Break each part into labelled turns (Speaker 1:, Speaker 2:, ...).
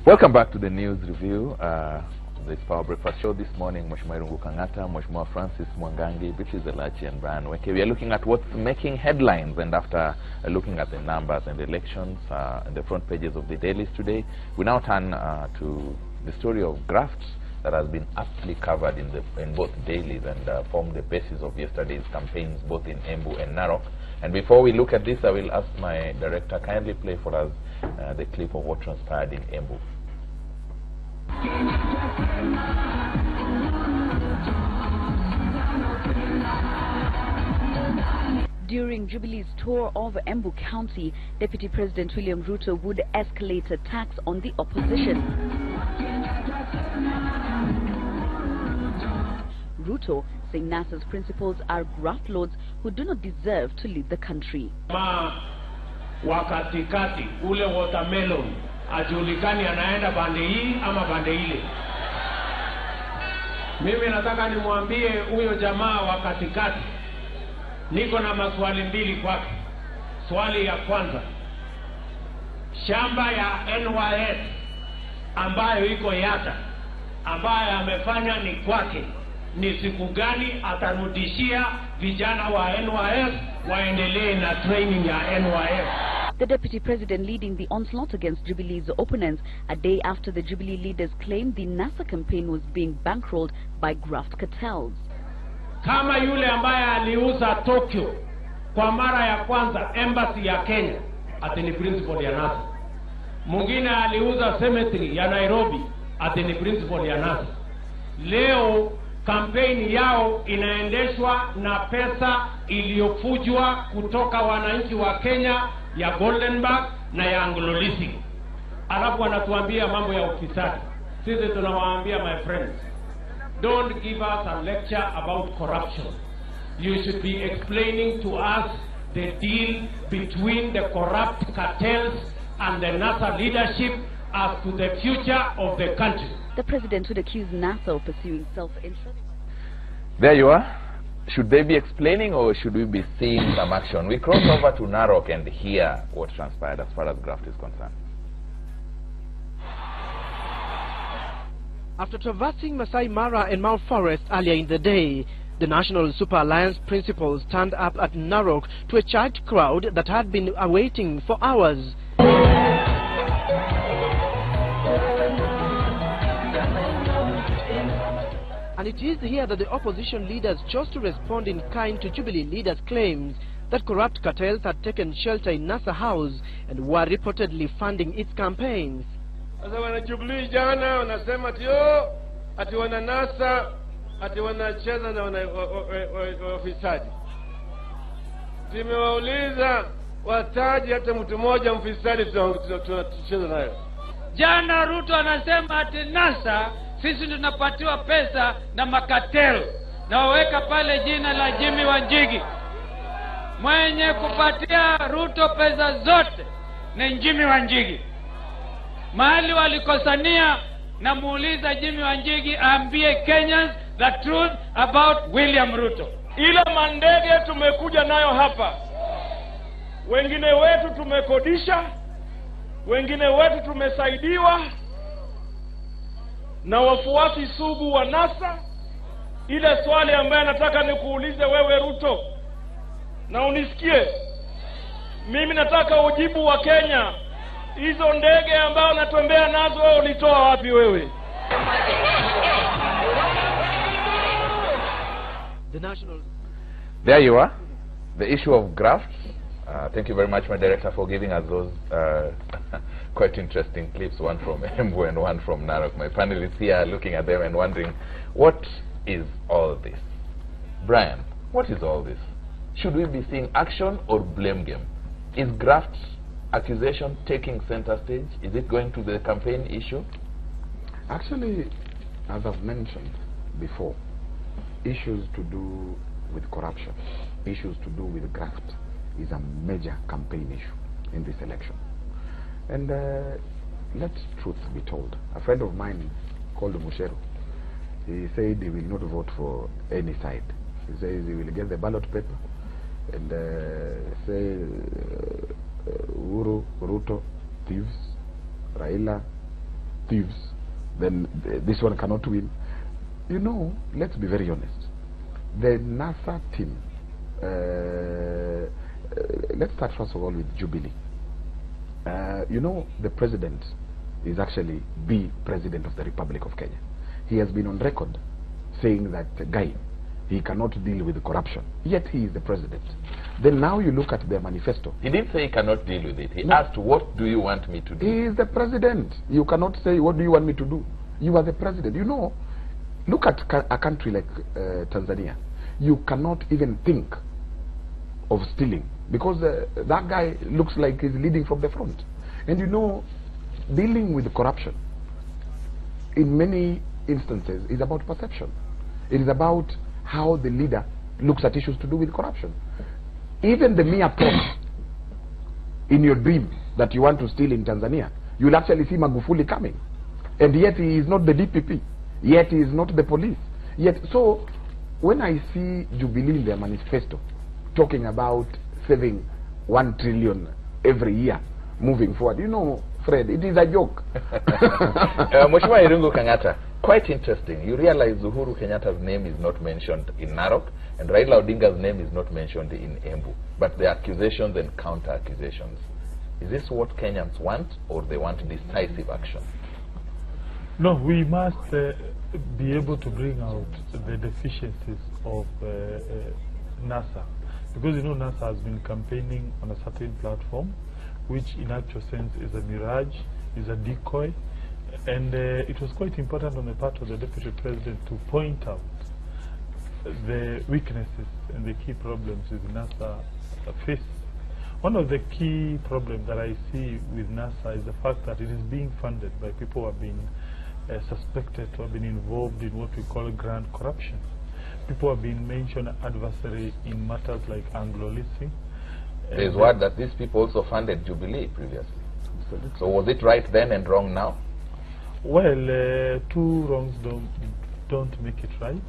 Speaker 1: Welcome back to the news review. This Power Breakfast show this morning. Mheshimiwa Irungu Kangata, Mheshimiwa Francis Mwangangi, Beatrice Elachi, and Brian Weke. We are looking at what's making headlines, and after looking at the numbers and the elections and the front pages of the dailies today, we now turn to the story of Graft that has been aptly covered in both dailies and formed the basis of yesterday's campaigns both in Embu and Narok. And before we look at this, I will ask my director kindly play for us the clip of what transpired in Embu.
Speaker 2: During Jubilee's tour of Embu County, Deputy President William Ruto would escalate attacks on the opposition. Ruto saying NASA's principals are graft lords who do not deserve to lead the country.
Speaker 3: Wakatikati ule watermelon ajulikani anaenda bande hii ama bande ile. Mimi nataka nimwambie huyo jamaa wa katikati, niko na maswali mbili kwake. Swali ya kwanza, shamba ya NYS ambayo iko Yata ambayo amefanya ni kwake, ni siku gani atarudishia vijana wa NYS waendelee na training ya NYS?
Speaker 2: The Deputy President leading the onslaught against Jubilee's opponents a day after the Jubilee leaders claimed the NASA campaign was being bankrolled by graft cartels.
Speaker 3: Kama yule ambaye aliuza Tokyo kwa mara ya kwanza embassy ya Kenya ati ni principal ya NASA. Mwingine aliuza cemetery ya Nairobi ati ni principal ya NASA. Leo kampeni yao inaendeshwa na pesa iliyofujwa kutoka wananchi wa Kenya ya Goldenberg na ya Anglo Leasing. Alafu wanatuambia mambo ya ufisadi. Sisi tunawaambia, my friends, don't give us a lecture about corruption. You should be explaining to us the deal between the corrupt cartels and the NASA leadership as to the future of the country.
Speaker 2: The president would accuse NASA of pursuing self-interest.
Speaker 1: There you are. Should they be explaining or should we be seeing some action? We cross over to Narok and hear what transpired as far as Graft is concerned.
Speaker 4: After traversing Masai Mara and Mount Forest earlier in the day, the National Super Alliance principals turned up at Narok to a charged crowd that had been awaiting for hours. And it is here that the opposition leaders chose to respond in kind to Jubilee leaders' claims that corrupt cartels had taken shelter in NASA House and were reportedly funding its campaigns.
Speaker 5: Sasa wana Jubilee jana wanasema ati wana NASA ati wanacheza na wafisadi. Tumewauliza wataji hata mtu mmoja mfisadi tunacheza nayo.
Speaker 3: Jana Ruto anasema ati NASA sisi tunapatiwa pesa na makatel na waweka pale jina la Jimmy Wanjigi. Mwenye kupatia Ruto pesa zote ni Jimmy Wanjigi. Mahali walikosania na muuliza Jimmy Wanjigi aambie Kenyans the truth about William Ruto.
Speaker 5: Ile mandege tumekuja nayo hapa, wengine wetu tumekodisha, wengine wetu tumesaidiwa na wafuasi sugu wa NASA. Ile swali ambaye nataka nikuulize wewe Ruto, na unisikie, mimi nataka ujibu wa Kenya, hizo ndege ambao natembea nazo wewe ulitoa wapi wewe?
Speaker 1: There you are, the issue of graft. Thank you very much, my director, for giving us those quite interesting clips, one from Embu and one from Narok. My panelists here are looking at them and wondering, what is all this? Brian, what is all this? Should we be seeing action or blame game? Is graft accusation taking center stage? Is it going to the campaign issue?
Speaker 6: Actually, as I've mentioned before, issues to do with corruption, issues to do with graft is a major campaign issue in this election. And let truth be told. A friend of mine called Mushero, he said he will not vote for any side. He says he will get the ballot paper and say Ruto, thieves, Raila, thieves, then this one cannot win. You know, let's be very honest. The NASA team, let's start first of all with Jubilee. You know, the president is actually the president of the Republic of Kenya. He has been on record saying that guy, he cannot deal with corruption, yet he is the president. Then now you look at their manifesto.
Speaker 1: He didn't say he cannot deal with it. He asked, what do you want me to do?
Speaker 6: He is the president. You cannot say, what do you want me to do? You are the president. You know, look at a country like Tanzania. You cannot even think of stealing because that guy looks like he's leading from the front. And you know, dealing with corruption in many instances is about perception. It is about how the leader looks at issues to do with corruption. Even the mere thought in your dream that you want to steal in Tanzania, you will actually see Magufuli coming. And yet he is not the DPP. Yet he is not the police. Yet, so when I see Jubilee in their manifesto talking about saving 1 trillion every year moving forward, you know, Fred, it is a joke.
Speaker 1: Mheshimiwa Irungu Kangata, quite interesting. You realize Uhuru Kenyatta's name is not mentioned in Narok, and Raila Odinga's name is not mentioned in Embu. But the accusations and counter-accusations. Is this what Kenyans want, or they want decisive action?
Speaker 7: No, we must be able to bring out the deficiencies of NASA. Because, you know, NASA has been campaigning on a certain platform, which in actual sense is a mirage, is a decoy. And it was quite important on the part of the Deputy President to point out the weaknesses and the key problems with NASA face. One of the key problems that I see with NASA is the fact that it is being funded by people who have been suspected to have been involved in what we call grand corruption. People have been mentioned adversary in matters like Anglo-leasing.
Speaker 1: There is word that these people also funded Jubilee previously. So was it right then and wrong now?
Speaker 7: Well, two wrongs don't make it right.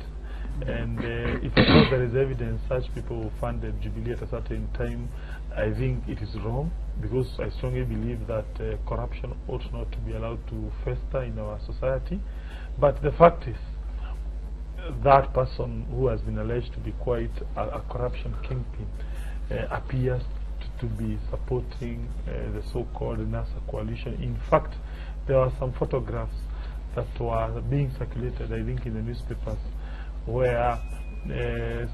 Speaker 7: And if there is evidence such people funded Jubilee at a certain time, I think it is wrong, because I strongly believe that corruption ought not to be allowed to fester in our society. But the fact is, that person who has been alleged to be quite a corruption kingpin appears to be supporting the so-called NASA coalition. In fact, there are some photographs that were being circulated, I think, in the newspapers, where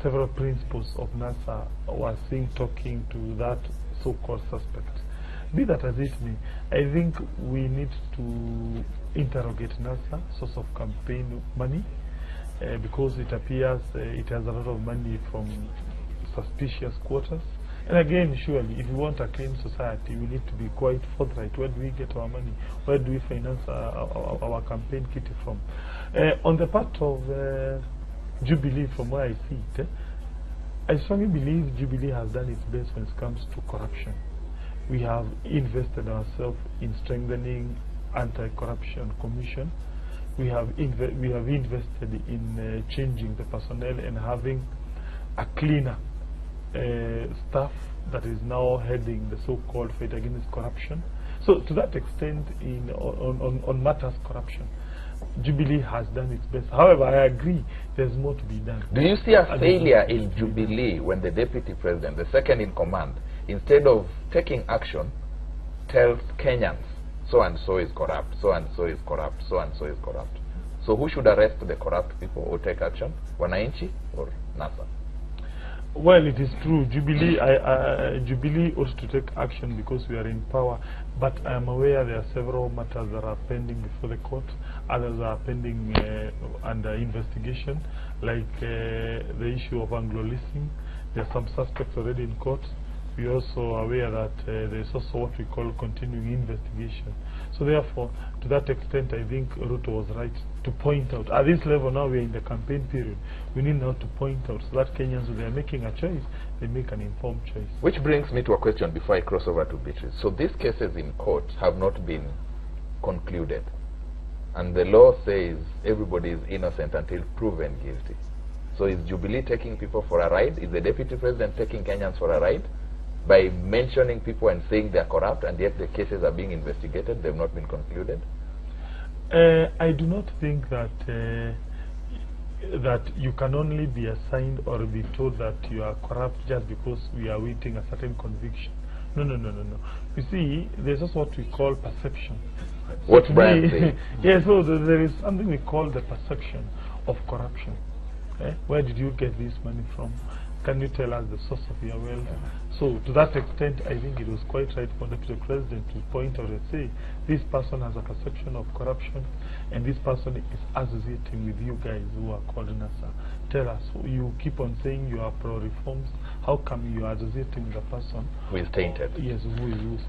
Speaker 7: several principals of NASA were seen talking to that so-called suspect. Be that as it may, I think we need to interrogate NASA source of campaign money, because it appears it has a lot of money from suspicious quarters. And again, surely, if we want a clean society, we need to be quite forthright. Where do we get our money? Where do we finance our campaign kitty from? On the part of Jubilee, from where I see it, I strongly believe Jubilee has done its best when it comes to corruption. We have invested ourselves in strengthening anti-corruption commission. We have invested in changing the personnel and having a cleaner staff that is now heading the so-called fight against corruption. So to that extent, on matters corruption, Jubilee has done its best. However, I agree there's more to be done.
Speaker 1: Do you see a failure in Jubilee when the Deputy President, the second in command, instead of taking action, tells Kenyans, so-and-so is corrupt, so-and-so is corrupt, so-and-so is corrupt? So who should arrest the corrupt people or take action? Wananchi or NASA?
Speaker 7: Well, it is true. Jubilee ought to take action because we are in power. But I am aware there are several matters that are pending before the court. Others are pending under investigation, like the issue of Anglo-leasing. There are some suspects already in court. We are also aware that there is also what we call continuing investigation. So therefore, to that extent, I think Ruto was right to point out. At this level now, we are in the campaign period. We need now to point out so that Kenyans, when they are making a choice, they make an informed choice.
Speaker 1: Which brings me to a question before I cross over to Beatrice. So these cases in court have not been concluded. And the law says everybody is innocent until proven guilty. So is Jubilee taking people for a ride? Is the Deputy President taking Kenyans for a ride? By mentioning people and saying they are corrupt, and yet the cases are being investigated, they have not been concluded?
Speaker 7: I do not think that that you can only be assigned or be told that you are corrupt just because we are waiting a certain conviction. No. You see, there's also what we call perception.
Speaker 1: What's Brian saying?
Speaker 7: Yeah, so there is something we call the perception of corruption. Where did you get this money from? Can you tell us the source of your wealth? So to that extent, I think it was quite right for the president to point out and say, this person has a perception of corruption, and this person is associating with you guys who are called NASA. Tell us, you keep on saying you are pro-reforms. How come you are associating with a person
Speaker 1: who is tainted?
Speaker 7: Yes,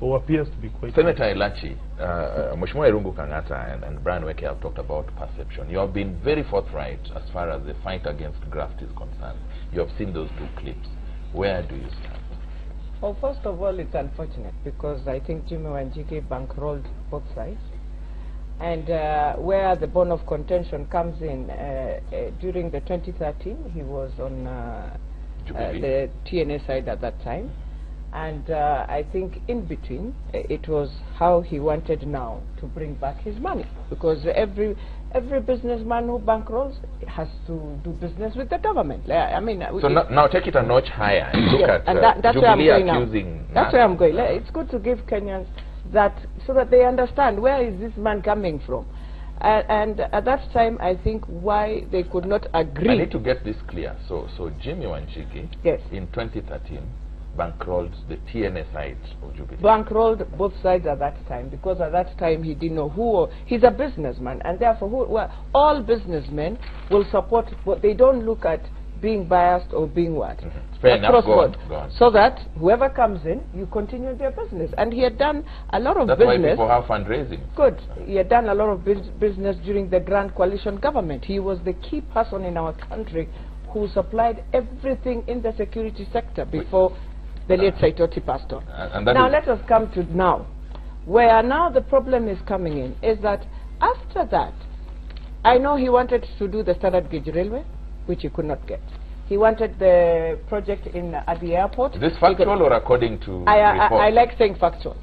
Speaker 7: who appears to be quite...
Speaker 1: Senator Elachi, Mheshimiwa Irungu Kangata and Brian Weke have talked about perception. You have been very forthright as far as the fight against graft is concerned. You have seen those 2 clips. Where do you stand?
Speaker 8: Well, first of all, it's unfortunate because I think Jimmy Wanjigi bankrolled both sides. And where the bone of contention comes in, during the 2013, he was on the TNA side at that time. And I think in between, it was how he wanted now to bring back his money. Because every businessman who bankrolls has to do business with the government. I mean,
Speaker 1: so now take it a notch higher and look at
Speaker 8: that's where I'm going
Speaker 1: accusing
Speaker 8: now. That's where I'm going. It's good to give Kenyans that so that they understand where is this man coming from. And at that time, I think why they could not agree.
Speaker 1: I need to get this clear. So Jimmy Wanjigi,
Speaker 8: yes,
Speaker 1: in 2013, bankrolled the TNA side of Jubilee.
Speaker 8: Bankrolled both sides at that time, because at that time he didn't know who. He's a businessman, and therefore all businessmen will support, but they don't look at being biased or being what?
Speaker 1: Fair enough, go on.
Speaker 8: So that whoever comes in, you continue their business. And he had done a lot of business.
Speaker 1: That's why people have fundraising.
Speaker 8: Good. He had done a lot of business during the Grand Coalition government. He was the key person in our country who supplied everything in the security sector before the late Saitoti passed on. Now let us come to now. Where now the problem is coming in is that after that, I know he wanted to do the standard gauge railway, which he could not get. He wanted the project at the airport.
Speaker 1: Is this factual or according to
Speaker 8: I like saying factual.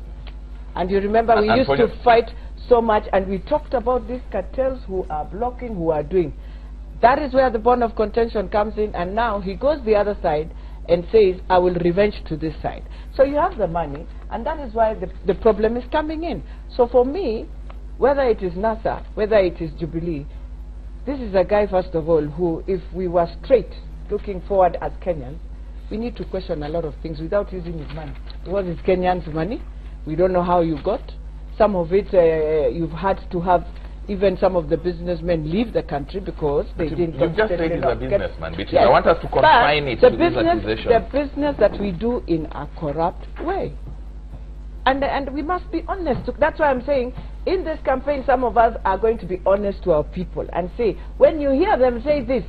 Speaker 8: And you remember we used to fight so much, and we talked about these cartels who are blocking, who are doing. That is where the bone of contention comes in, and now he goes the other side and says, I will revenge to this side. So you have the money, and that is why the problem is coming in. So for me, whether it is NASA, whether it is Jubilee, this is a guy, first of all, who, if we were straight, looking forward as Kenyans, we need to question a lot of things without using his money. Because it's Kenyans' money. We don't know how you got. Some of it, you've had to have even some of the businessmen leave the country because they didn't...
Speaker 1: You just said he's a businessman, but yes, I want us to confine it to this accusation.
Speaker 8: The business that we do in a corrupt way. And we must be honest. That's why I'm saying, in this campaign, some of us are going to be honest to our people and say, when you hear them say this,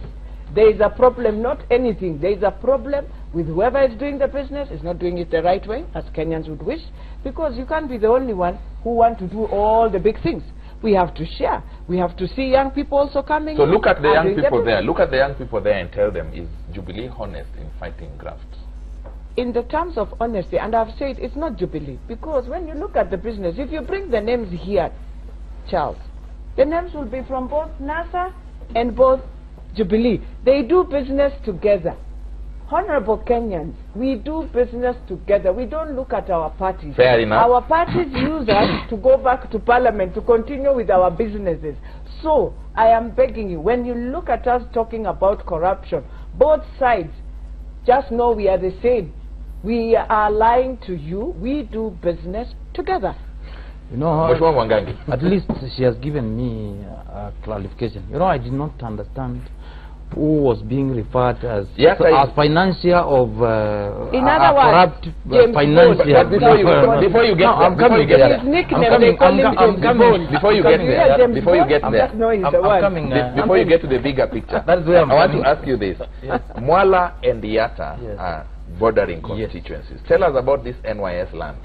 Speaker 8: there is a problem, not anything. There is a problem with whoever is doing the business is not doing it the right way, as Kenyans would wish, because you can't be the only one who want to do all the big things. We have to share. We have to see young people also coming.
Speaker 1: So look at the young people there. Look at the young people there and tell them, is Jubilee honest in fighting graft?
Speaker 8: In the terms of honesty, and I've said it's not Jubilee, because when you look at the business, if you bring the names here, Charles, the names will be from both NASA and both Jubilee. They do business together. Honorable Kenyans, we do business together. We don't look at our parties.
Speaker 1: Fair enough.
Speaker 8: Our parties use us to go back to parliament to continue with our businesses. So, I am begging you, when you look at us talking about corruption, both sides, just know we are the same. We are lying to you. We do business together.
Speaker 9: You know, at least she has given me a clarification. You know, I did not understand who was being referred as financier of
Speaker 8: in other words,
Speaker 9: corrupt financier.
Speaker 1: Before you get there, before you get to the bigger picture, I want to ask you this. Mwala and Yatta are bordering constituencies. Tell us about this NYS land.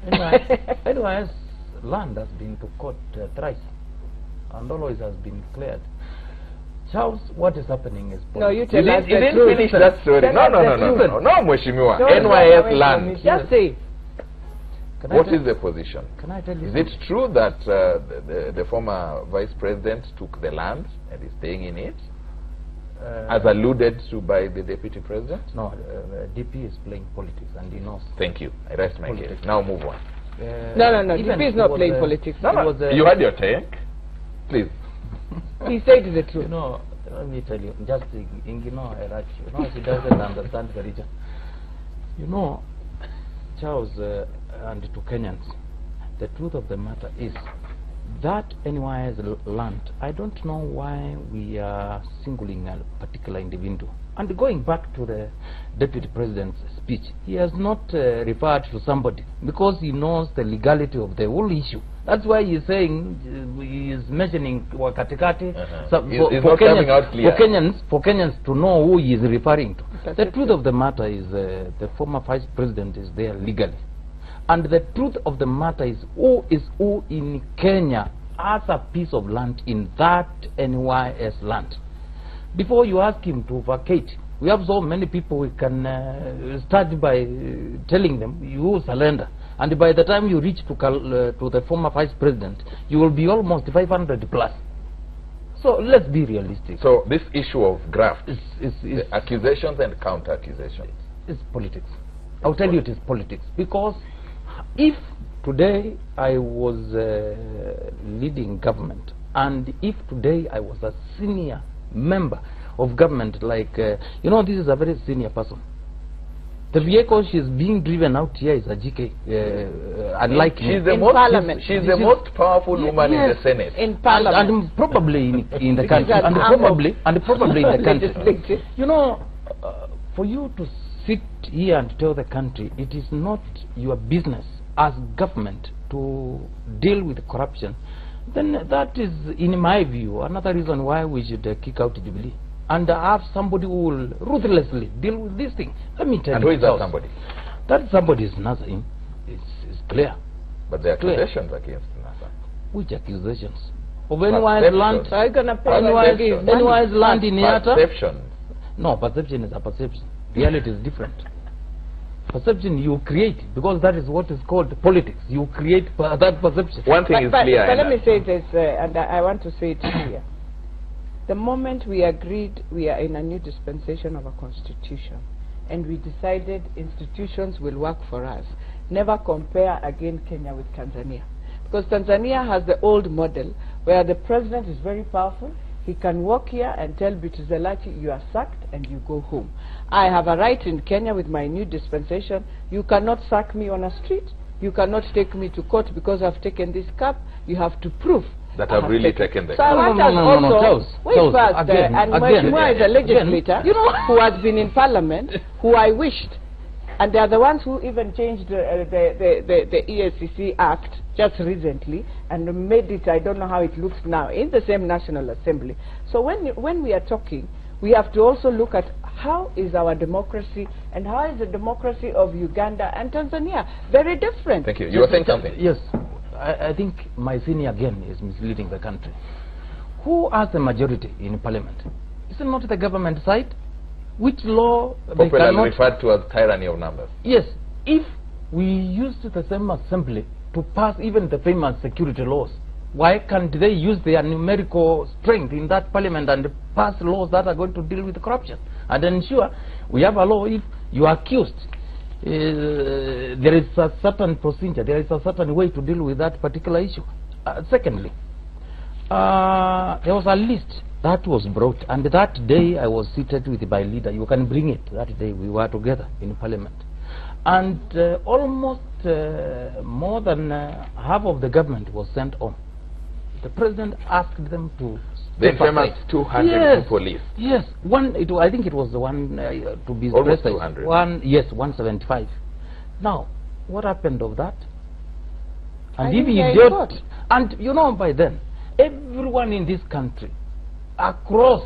Speaker 9: NYS land has been to court thrice and always has been cleared. Charles, what is happening is...
Speaker 8: No, you tell us
Speaker 1: you didn't finish that story. No, Mheshimiwa. NYS land.
Speaker 8: Just say.
Speaker 1: What is the position?
Speaker 9: Can I tell you?
Speaker 1: Is it true that the former vice president took the land and is staying in it, as alluded to by the deputy president?
Speaker 9: No, DP is playing politics, and he knows.
Speaker 1: Thank you. I rest my case. Now move on.
Speaker 8: No, DP is not playing politics.
Speaker 1: No, you had your take. Please.
Speaker 8: He said the truth.
Speaker 9: You know, let me tell you, just ignore Erachi. You know, she doesn't understand the region. You know, Charles, and to Kenyans, the truth of the matter is that NY's land, I don't know why we are singling a particular individual. And going back to the deputy president's speech, he has not referred to somebody because he knows the legality of the whole issue. That's why he's saying, he is mentioning Wakatikati. For Kenyans to know who he is referring to. The truth of the matter is the former vice president is there legally. And the truth of the matter is who in Kenya has a piece of land in that NYS land. Before you ask him to vacate, we have so many people we can start by telling them, you surrender. And by the time you reach to the former vice president, you will be almost 500 plus. So let's be realistic.
Speaker 1: So this issue of graft, the accusations and counter accusations,
Speaker 9: it's politics. I'll tell you it is politics. Because if today I was leading government, and if today I was a senior member of government, like, you know, this is a very senior person. The vehicle she's being driven out here is a GK, unlike
Speaker 1: she's the most parliament. She's the most powerful woman in the Senate.
Speaker 8: In parliament.
Speaker 9: And probably in the country. and probably in the country. You know, for you to sit here and tell the country it is not your business as government to deal with corruption, then that is, in my view, another reason why we should kick out Jubilee and have somebody who will ruthlessly deal with this thing. Let me tell you.
Speaker 1: And who is that somebody?
Speaker 9: That somebody is nothing. It's clear.
Speaker 1: But the accusations against NASA.
Speaker 9: Which accusations? Of NY's land?
Speaker 8: Are you going to pay
Speaker 9: NY's land in Yata?
Speaker 1: Perception.
Speaker 9: No, perception is a perception. Reality is different. Perception you create, because that is what is called politics. You create that perception.
Speaker 1: One thing is clear.
Speaker 8: But let me say this, and I want to say it here. The moment we agreed we are in a new dispensation of a constitution, and we decided institutions will work for us, never compare again Kenya with Tanzania. Because Tanzania has the old model where the president is very powerful. He can walk here and tell Bituzelachi, you are sacked and you go home. I have a right in Kenya with my new dispensation. You cannot sack me on a street. You cannot take me to court because I've taken this cup. You have to prove
Speaker 1: that I've really taken the
Speaker 8: cup. So I want us also, wait first, and Mheshimiwa is a legislator who has been in parliament, who I wished, and they are the ones who even changed the EACC Act just recently and made it, I don't know how it looks now, in the same National Assembly. So when we are talking, we have to also look at how is our democracy and how is the democracy of Uganda and Tanzania. Very different.
Speaker 1: Thank you. You were saying something?
Speaker 9: Yes. I think my senior again is misleading the country. Who has the majority in parliament? Is it not the government side? Which law they cannot
Speaker 1: referred to as tyranny of numbers?
Speaker 9: Yes. If we used the same assembly to pass even the famous security laws, why can't they use their numerical strength in that parliament and pass laws that are going to deal with corruption and ensure we have a law? If you are accused, there is a certain procedure, there is a certain way to deal with that particular issue. Secondly, there was a list that was brought, and that day I was seated with my leader. You can bring it. That day we were together in parliament, and almost more than half of the government was sent home. The president asked them to
Speaker 1: the famous 200 people list.
Speaker 9: Yes, I think it was the one to be
Speaker 1: almost
Speaker 9: precise.
Speaker 1: 200.
Speaker 9: 175. Now, what happened of that? And if he did, and you know, by then, everyone in this country, across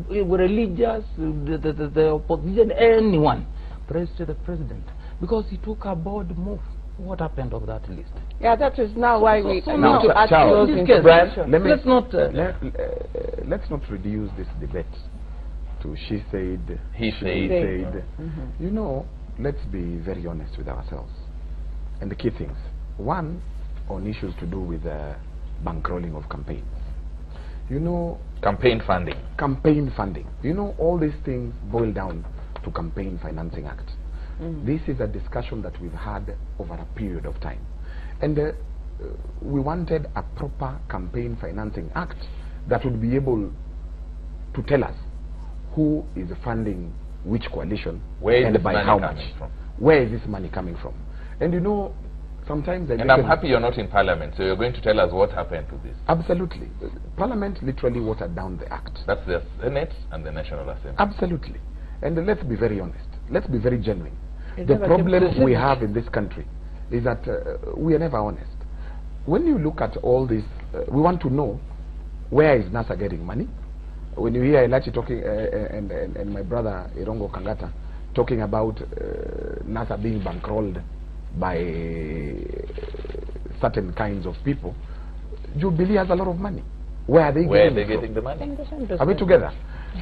Speaker 9: religious, the opposition, anyone, praised the president because he took a bold move. What happened of that list?
Speaker 8: Yeah, that is now why we need to ask
Speaker 6: Charles,
Speaker 8: those questions.
Speaker 6: Let's not reduce this debate to she said,
Speaker 1: he said.
Speaker 6: You know, let's be very honest with ourselves. And the key things. One, on issues to do with bankrolling of campaigns. You know,
Speaker 1: campaign funding.
Speaker 6: Campaign funding. You know, all these things boil down to Campaign Financing Act. This is a discussion that we've had over a period of time. And we wanted a proper Campaign Financing Act that would be able to tell us who is funding which coalition and by how much. Where is this money coming from? And you know, sometimes
Speaker 1: I'm happy you're not in Parliament, so you're going to tell us what happened to this.
Speaker 6: Absolutely. Parliament literally watered down the act.
Speaker 1: That's the Senate and the National Assembly.
Speaker 6: Absolutely. And let's be very honest. Let's be very genuine. The problem we have in this country is that we are never honest. When you look at all this, we want to know where is NASA getting money. When you hear Elachi talking and my brother Irongo Kangata talking about NASA being bankrolled by certain kinds of people, Jubilee has a lot of money. Where are they
Speaker 1: getting the money?
Speaker 6: Are we together?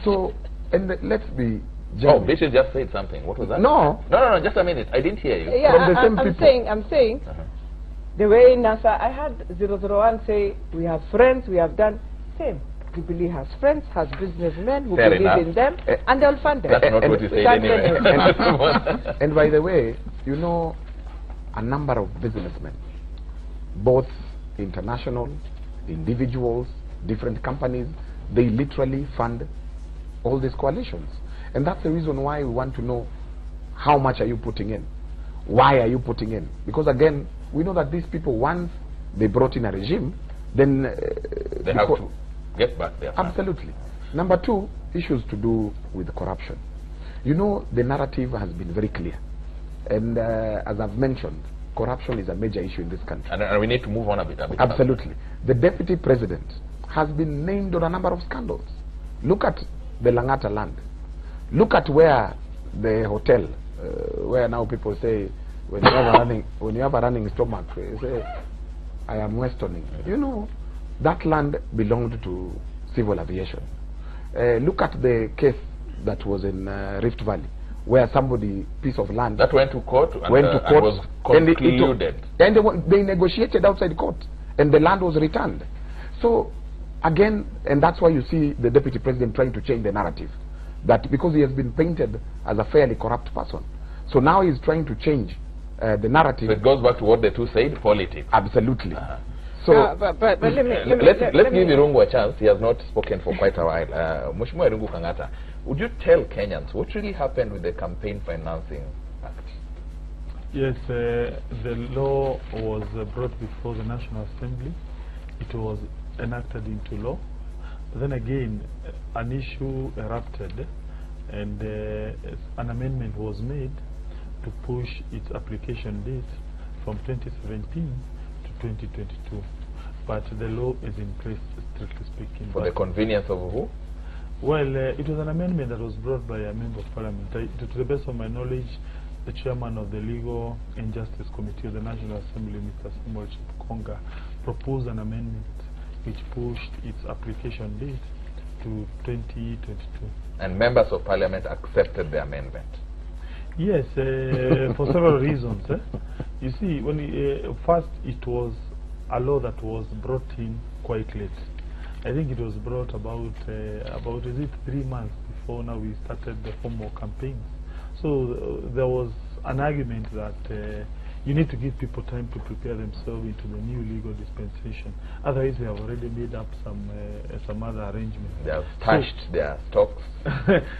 Speaker 6: So, and let's be genuine.
Speaker 1: Oh, Bishop just said something. What was that?
Speaker 6: No,
Speaker 1: just a minute. I didn't hear you.
Speaker 8: Yeah,
Speaker 6: from the same people.
Speaker 8: I'm saying the way NASA, I had 001 say, we have friends, we have done, same. Jubilee has friends, has businessmen who believe in them, and they'll fund them.
Speaker 1: That's not what you said anyway.
Speaker 6: And by the way, you know, a number of businessmen, both international, individuals, different companies, they literally fund all these coalitions. And that's the reason why we want to know how much are you putting in? Why are you putting in? Because again, we know that these people, once they brought in a regime, then
Speaker 1: they have to get back their funds.
Speaker 6: Absolutely. Number two, issues to do with corruption. You know, the narrative has been very clear. And as I've mentioned, corruption is a major issue in this country.
Speaker 1: And we need to move on a bit.
Speaker 6: Absolutely. The deputy president has been named on a number of scandals. Look at the Langata land. Look at where the hotel, where now people say, when you have a running stomach, you say, I am westerning. You know, that land belonged to civil aviation. Look at the case that was in Rift Valley, where somebody, piece of land
Speaker 1: that went to court and was concluded.
Speaker 6: And they negotiated outside court, and the land was returned. So again, and that's why you see the deputy president trying to change the narrative, that because he has been painted as a fairly corrupt person, so now he's trying to change the narrative.
Speaker 1: So it goes back to what the two said, politics.
Speaker 6: Absolutely.
Speaker 8: So, but let's
Speaker 1: give Irungu a chance. He has not spoken for quite a while. Mheshimiwa Irungu Kangata, would you tell Kenyans what really happened with the Campaign Financing Act?
Speaker 7: Yes, the law was brought before the National Assembly. It was enacted into law. Then again, an issue erupted, and an amendment was made to push its application date from 2017 to 2022. But the law is in place, strictly speaking.
Speaker 1: For the convenience of who?
Speaker 7: Well, it was an amendment that was brought by a member of parliament. To the best of my knowledge, the chairman of the Legal and Justice Committee of the National Assembly, Mr. Samuel Chikonga, proposed an amendment which pushed its application date to 2022. And
Speaker 1: members of parliament accepted the amendment?
Speaker 7: Yes, for several reasons. You see, when first it was a law that was brought in quite late. I think it was brought about is it 3 months before now we started the formal campaigns. So there was an argument that you need to give people time to prepare themselves into the new legal dispensation. Otherwise, we have already made up some other arrangements.
Speaker 1: They have stashed their stocks.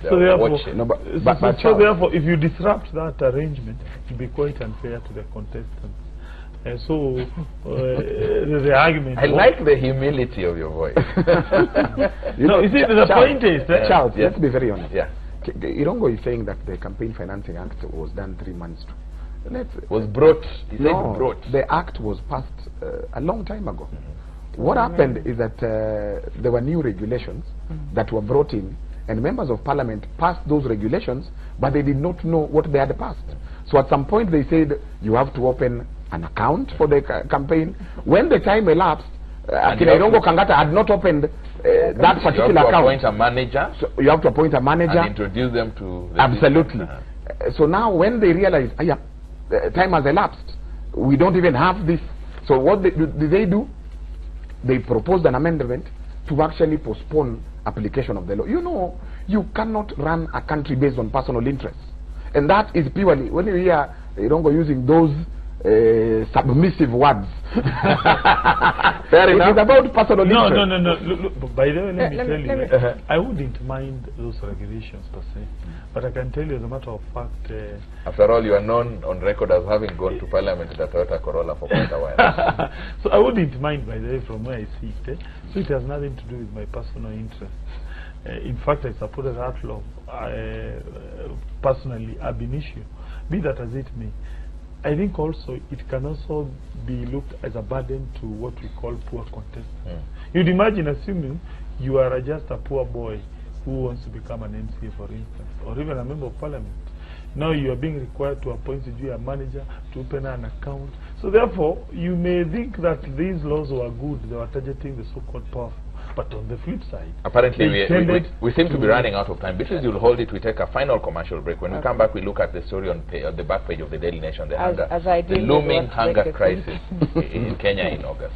Speaker 7: So therefore, if you disrupt that arrangement, it will be quite unfair to the contestants. So the argument.
Speaker 1: I like the humility of your voice.
Speaker 7: You see, the point is,
Speaker 6: Charles, let's be very honest. Yeah. Irongo is saying that the Campaign Financing Act was done 3 months ago.
Speaker 1: Was brought.
Speaker 6: The act was passed a long time ago. What happened is that there were new regulations that were brought in, and members of parliament passed those regulations, but they did not know what they had passed. So at some point they said you have to open an account for the campaign. When the time elapsed, Irongo Kangata had not opened that particular account.
Speaker 1: You have to appoint a manager.
Speaker 6: So you have to appoint a manager
Speaker 1: and introduce them to the
Speaker 6: absolutely. So now when they realize, time has elapsed, we don't even have this. So what did they do? They proposed an amendment to actually postpone application of the law. You know, you cannot run a country based on personal interests. And that is purely, when you hear Irongo using those submissive words, fair enough. It is about personal interest.
Speaker 7: No. Look, by the way, let me tell you, I wouldn't mind those regulations per se, but I can tell you as a matter of fact.
Speaker 1: After all, you are known on record as having gone to Parliament with a Toyota Corolla for quite a while.
Speaker 7: So I wouldn't mind, by the way, from where I see it. So it has nothing to do with my personal interests. In fact, I supported that law personally ab initio, be that as it may. I think also it can also be looked as a burden to what we call poor contestants. You'd imagine, assuming you are just a poor boy who wants to become an MCA, for instance, or even a member of parliament. Now you are being required to appoint you a manager, to open an account. So therefore, you may think that these laws were good, they were targeting the so-called powerful. But on the flip side,
Speaker 1: apparently we seem to be running out of time. Because you'll hold it, we take a final commercial break. When we come back, we look at the story on the back page of the Daily Nation, the looming hunger crisis in Kenya in August.